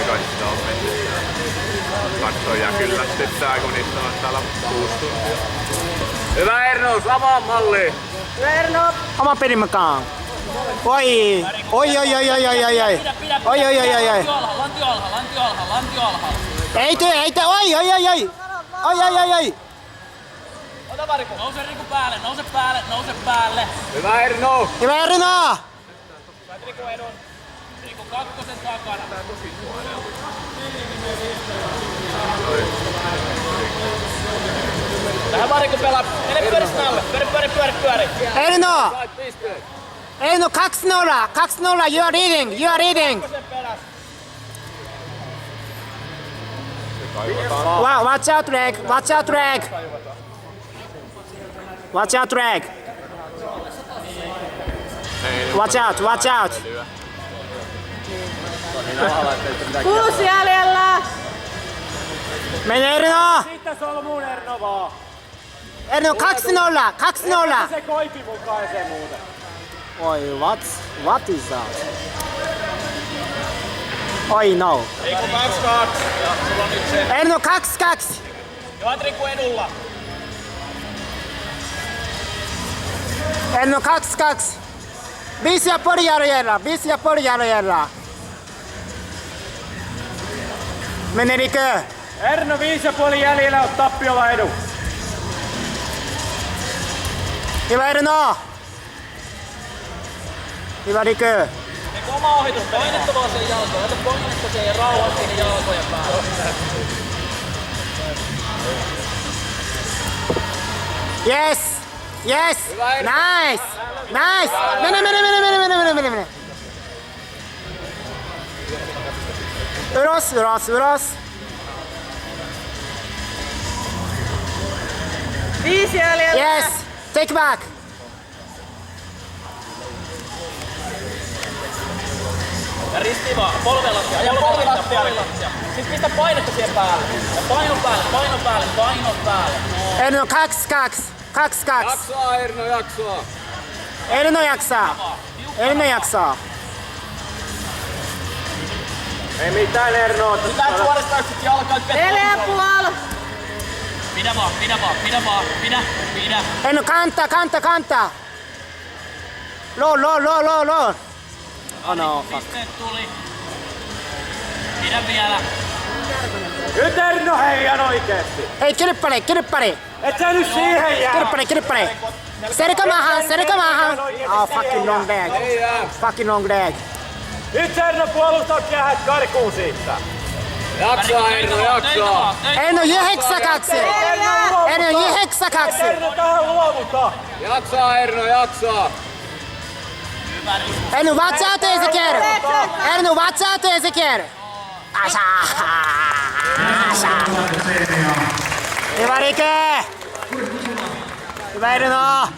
Kai sitä on mennyt. Katsoja kyllästyttää, kun niistä on täällä 6 tuntia. Hyvä Ernos, avaa malli! Hyvä Erno! Oma peli mukaan. Oi! Oi oi oi oi oi oi oi! Oi oi oi oi oi! Lanti alhaalla. Ei tee! Oi oi oi oi! Oi oi oi oi! Ota Variku. Nouse Riku nouse päälle. Hyvä Erno! Hyvä Erno! Riku edun. Riku kakkosen takana. Tähän Variku pelaa. Mene pyöri snalle. Pyöri. Erno! Erno 2-0! 2-0! You are leading! Watch out Reg! Watch out! 6 jäljellä! Mene Erno! Sitten solmuun Erno vaan. Erno 2-0! 2-0! Se koipi mukaan se muuten. Oi, what is that? Oi no. Riku 2-2. Ja sulla on nyt se. Erno 2-2! Johat Riku edulla. Erno 2-2! 5,5 jäljellä! Mene Riku! Erno 5,5 jäljellä on tappiolla edu. Hyvä Erno! Hyvä Riku! Riku oma ohitus. Painetta vaan sen jalkoja. Ota painetta siihen rauhassa siihen jalkojen päälle. Yes! Nice! Mene! Ylös! 5 jäljellä! Yes! Take back! Ja risti vaan. Polvelattia. Ja polvelattia. Sitten pistä painetta siihen päälle. Ja paino päälle. Erno 2-2! Jaksaa Erno, jaksaa! Erno jaksaa! Ei mitään Erno. Pitää suoristaa sit jalkaa. 4,5! Pidä. Erno kanta! Low! Oh no, fuck. Pisteet tuli. Pidä vielä. Nyt Erno hei ihan oikeesti. Hei, kirppari! Et sä nyt siihen jää. Kirppari! Selkämaahan! Oh, fucking long leg. Nyt Erno puolustaa kehät karkuun siitä. Jaksaa Erno, jaksaa! Erno 9-2! Erno tähän luovuta. Jaksaa Erno, jaksaa! Erno, watch out Ezekiel! Asha! Hyvä Rike! Hyvä Erno!